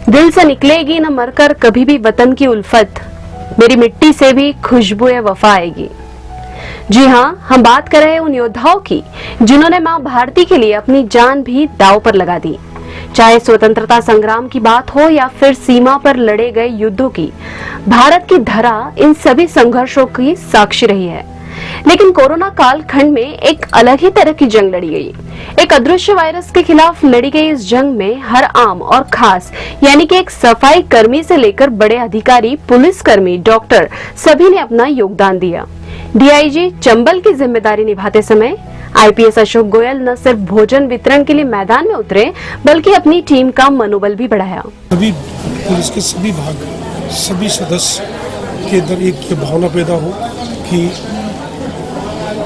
दिल से निकलेगी न मरकर कभी भी वतन की उल्फत, मेरी मिट्टी से भी खुशबुए वफा आएगी। जी हाँ, हम बात कर रहे हैं उन योद्धाओं की जिन्होंने मां भारती के लिए अपनी जान भी दांव पर लगा दी। चाहे स्वतंत्रता संग्राम की बात हो या फिर सीमा पर लड़े गए युद्धों की, भारत की धरा इन सभी संघर्षों की साक्षी रही है। लेकिन कोरोना काल खंड में एक अलग ही तरह की जंग लड़ी गई। एक अदृश्य वायरस के खिलाफ लड़ी गई इस जंग में हर आम और खास यानी कि एक सफाई कर्मी से लेकर बड़े अधिकारी, पुलिसकर्मी, डॉक्टर सभी ने अपना योगदान दिया। डीआईजी चंबल की जिम्मेदारी निभाते समय आईपीएस अशोक गोयल न सिर्फ भोजन वितरण के लिए मैदान में उतरे, बल्कि अपनी टीम का मनोबल भी बढ़ाया। सभी पुलिस के सभी भाग, सभी सदस्य के अंदर एक ये भावना पैदा हो कि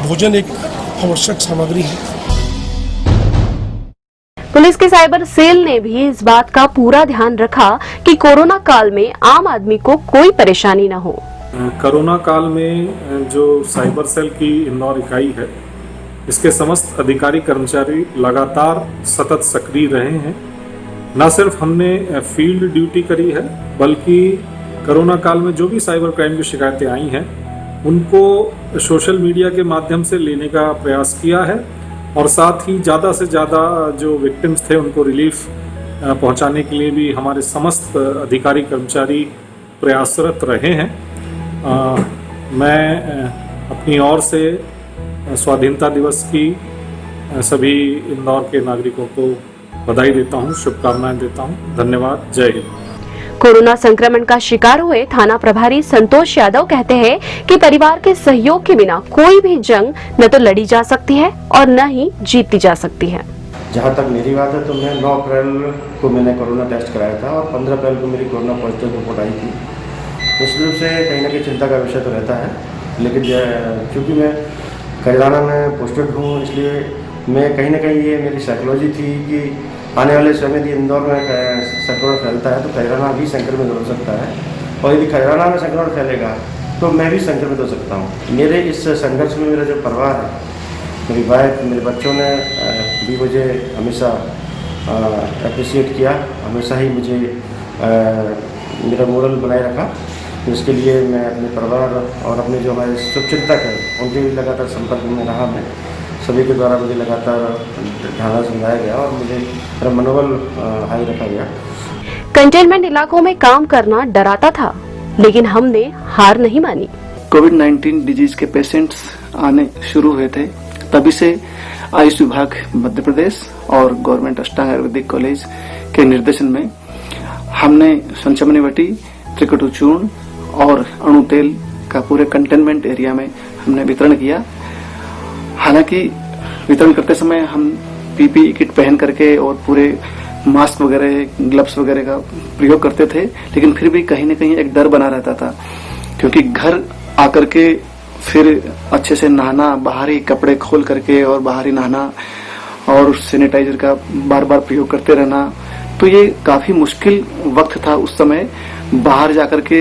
भोजन एक आवश्यक सामग्री है। पुलिस के साइबर सेल ने भी इस बात का पूरा ध्यान रखा कि कोरोना काल में आम आदमी को कोई परेशानी न हो। कोरोना काल में जो साइबर सेल की इंदौर इकाई है, इसके समस्त अधिकारी कर्मचारी लगातार सतत सक्रिय रहे हैं। न सिर्फ हमने फील्ड ड्यूटी करी है, बल्कि कोरोना काल में जो भी साइबर क्राइम की शिकायतें आई हैं उनको सोशल मीडिया के माध्यम से लेने का प्रयास किया है और साथ ही ज़्यादा से ज़्यादा जो विक्टिम्स थे उनको रिलीफ पहुंचाने के लिए भी हमारे समस्त अधिकारी कर्मचारी प्रयासरत रहे हैं। मैं अपनी ओर से स्वाधीनता दिवस की सभी इंदौर के नागरिकों को बधाई देता हूं, शुभकामनाएं देता हूं। धन्यवाद। जय हिंद। कोरोना संक्रमण का शिकार हुए थाना प्रभारी संतोष यादव कहते हैं कि परिवार के सहयोग के बिना कोई भी जंग न तो लड़ी जा सकती है और न ही जीती जा सकती है। जहाँ तक मेरी बात है तो मैं 9 अप्रैल को मैंने कोरोना टेस्ट कराया था और 15 अप्रैल को मेरी कोरोना पॉजिटिव रिपोर्ट आई थी। इस रूप से कहीं ना कहीं चिंता का विषय तो रहता है, लेकिन चूँकि मैं कैराना में पोस्टेड हूँ, इसलिए मैं कहीं ना कहीं ये मेरी साइकोलॉजी थी कि आने वाले समय यदि इंदौर में संक्रमण फैलता है तो कैराना भी संक्रमित हो सकता है, और यदि कैराना में संक्रमण फैलेगा तो मैं भी संक्रमित हो सकता हूँ। मेरे इस संघर्ष में मेरा जो परिवार है, मेरी वाइफ, मेरे बच्चों ने भी मुझे हमेशा अप्रिशिएट किया, हमेशा ही मुझे मेरा मोरल बनाए रखा। तो इसके लिए मैं अपने परिवार और अपने जो हमारे शुभचिंतक हैं उनके भी लगातार संपर्क में रहा। मैं सभी के द्वारा मुझे लगातार ढाला समझाया गया और मुझे मेरा मनोबल हाई रखा गया। कंटेनमेंट इलाकों में काम करना डराता था, लेकिन हमने हार नहीं मानी। कोविड-19 डिजीज के पेशेंट्स आने शुरू हुए थे, तभी से आयुष विभाग मध्य प्रदेश और गवर्नमेंट अष्टांग आयुर्वेदिक कॉलेज के निर्देशन में हमने संचमनी वटी, त्रिकटु चूर्ण और अणु तेल का पूरे कंटेनमेंट एरिया में हमने वितरण किया। हालांकि वितरण करते समय हम पीपीई किट पहन करके और पूरे मास्क वगैरह, ग्लव्स वगैरह का प्रयोग करते थे, लेकिन फिर भी कहीं न कहीं एक डर बना रहता था, क्योंकि घर आकर के फिर अच्छे से नहाना, बाहरी कपड़े खोल करके और बाहरी नहाना और सैनिटाइजर का बार बार प्रयोग करते रहना, तो ये काफी मुश्किल वक्त था उस समय। बाहर जाकर के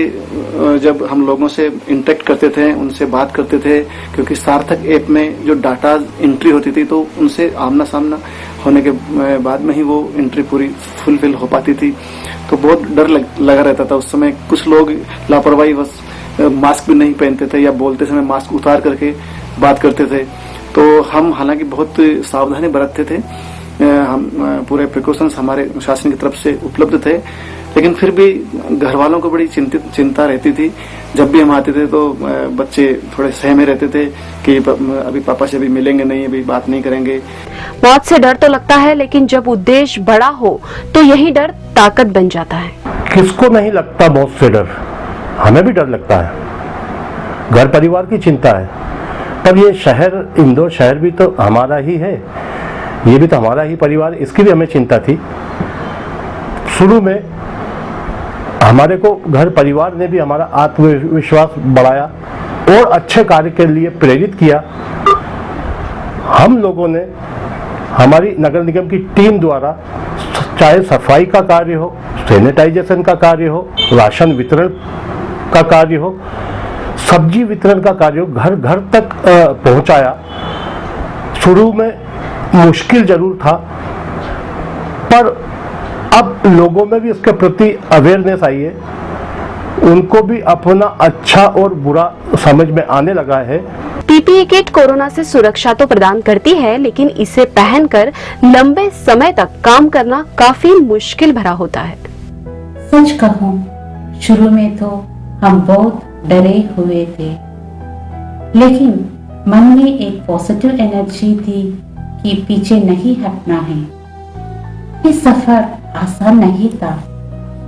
जब हम लोगों से इंटरेक्ट करते थे, उनसे बात करते थे, क्योंकि सार्थक ऐप में जो डाटा एंट्री होती थी तो उनसे आमना सामना होने के बाद में ही वो एंट्री पूरी फुलफिल हो पाती थी, तो बहुत डर लगा रहता था उस समय। कुछ लोग लापरवाही बस मास्क भी नहीं पहनते थे या बोलते समय मास्क उतार करके बात करते थे, तो हम हालांकि बहुत सावधानी बरतते थे। हम पूरे प्रिकॉशंस हमारे शासन की तरफ से उपलब्ध थे, लेकिन फिर भी घर वालों को बड़ी चिंता रहती थी। जब भी हम आते थे तो बच्चे थोड़े सहमे रहते थे कि अभी पापा से भी मिलेंगे नहीं, अभी बात नहीं करेंगे। मौत से डर तो लगता है, लेकिन जब उद्देश्य बड़ा हो तो यही डर ताकत बन जाता है। किसको नहीं लगता मौत से डर? हमें भी डर लगता है, घर परिवार की चिंता है। तब ये शहर, इंदौर शहर भी तो हमारा ही है, ये भी तो हमारा ही परिवार, इसकी भी हमें चिंता थी। शुरू में हमारे को घर परिवार ने भी हमारा आत्मविश्वास बढ़ाया और अच्छे कार्य के लिए प्रेरित किया। हम लोगों ने हमारी नगर निगम की टीम द्वारा चाहे सफाई का कार्य हो, सैनिटाइजेशन का कार्य हो, राशन वितरण का कार्य हो, सब्जी वितरण का कार्य हो, घर घर तक पहुंचाया। शुरू में मुश्किल जरूर था, पर अब लोगों में भी इसके प्रति अवेयरनेस आई है, उनको भी अपना अच्छा और बुरा समझ में आने लगा है। पीपीई किट कोरोना से सुरक्षा तो प्रदान करती है, लेकिन इसे पहनकर लंबे समय तक काम करना काफी मुश्किल भरा होता है। सच कहूं, शुरू में तो हम बहुत डरे हुए थे, लेकिन मन में एक पॉजिटिव एनर्जी थी कि पीछे नहीं हटना है। ये सफर आसान नहीं था,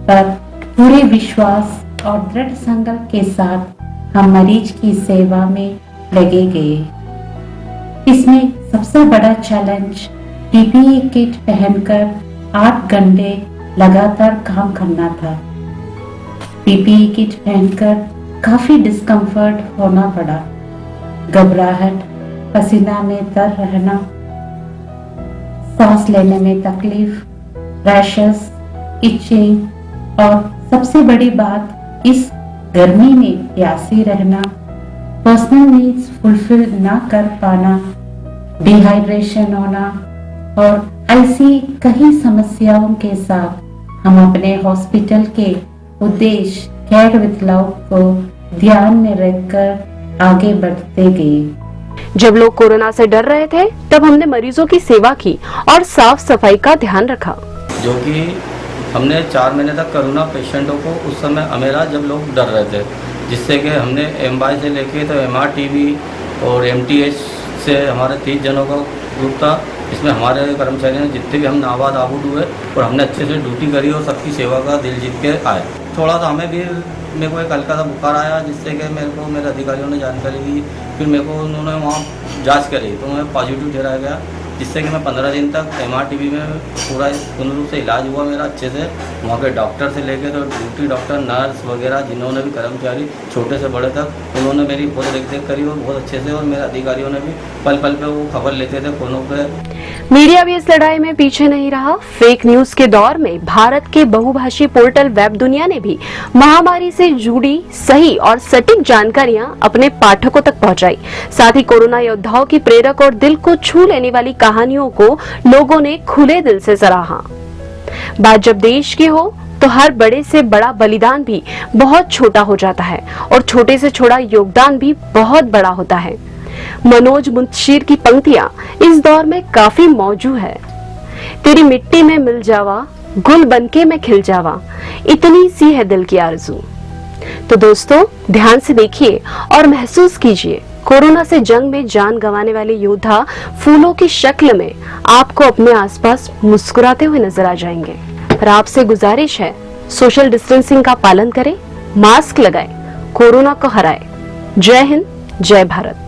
पर पूरे विश्वास और दृढ़ संकल्प के साथ हम मरीज की सेवा में लगे गए। इसमें सबसे बड़ा चैलेंज पीपीई किट पहनकर 8 घंटे लगातार काम करना था। पीपीई किट पहनकर काफी डिस्कम्फर्ट होना पड़ा, घबराहट, पसीना में तर रहना, सांस लेने में तकलीफ, रैशेस, इचिंग और सबसे बड़ी बात, इस गर्मी में प्यासी रहना, पर्सनल नीड्स फुलफिल ना कर पाना, डिहाइड्रेशन होना और ऐसी कई समस्याओं के साथ हम अपने हॉस्पिटल के उद्देश्य केयर विद लव को ध्यान में रखकर आगे बढ़ते गए। जब लोग कोरोना से डर रहे थे, तब हमने मरीजों की सेवा की और साफ सफाई का ध्यान रखा। जो कि हमने 4 महीने तक कोरोना पेशेंटों को उस समय अमेरा जब लोग डर रहे थे, जिससे कि हमने एमवाई से लेके तो MRTV और MTH से हमारे 30 जनों का ग्रुप था। इसमें हमारे कर्मचारियों ने जितने भी हम नाबाद आबूद हुए और हमने अच्छे से ड्यूटी करी और सबकी सेवा का दिल जीत के आए। थोड़ा सा हमें भी, मेरे को एक हल्का सा बुखार आया, जिससे कि मेरे अधिकारियों ने जानकारी दी। फिर मेरे को उन्होंने वहाँ जांच करी तो मैं पॉजिटिव ठहराया गया, जिससे कि मैं 15 दिन तक MRTV में पूरा पूर्ण रूप से इलाज हुआ मेरा अच्छे से। वहाँ के डॉक्टर से लेके तो ड्यूटी डॉक्टर, नर्स वगैरह जिन्होंने भी कर्मचारी छोटे से बड़े तक, उन्होंने मेरी बहुत देख करी और बहुत अच्छे से, और मेरे अधिकारियों ने भी पल पल पे वो खबर लेते थे फोनों पे। मीडिया भी इस लड़ाई में पीछे नहीं रहा। फेक न्यूज के दौर में भारत के बहुभाषी पोर्टल वेब दुनिया ने भी महामारी से जुड़ी सही और सटीक जानकारियां अपने पाठकों तक पहुंचाई। साथ ही कोरोना योद्धाओं की प्रेरक और दिल को छू लेने वाली कहानियों को लोगों ने खुले दिल से सराहा। बात जब देश की हो तो हर बड़े से बड़ा बलिदान भी बहुत छोटा हो जाता है और छोटे से छोटा योगदान भी बहुत बड़ा होता है। मनोज मुंशीर की पंक्तियां इस दौर में काफी मौजूद है। तेरी मिट्टी में मिल जावा, गुल बनके मैं खिल जावा, इतनी सी है दिल की आरज़ू। तो दोस्तों, ध्यान से देखिए और महसूस कीजिए, कोरोना से जंग में जान गंवाने वाले योद्धा फूलों की शक्ल में आपको अपने आसपास मुस्कुराते हुए नजर आ जाएंगे। और आपसे गुजारिश है, सोशल डिस्टेंसिंग का पालन करें, मास्क लगाएं, कोरोना को हराएं। जय हिंद, जय भारत।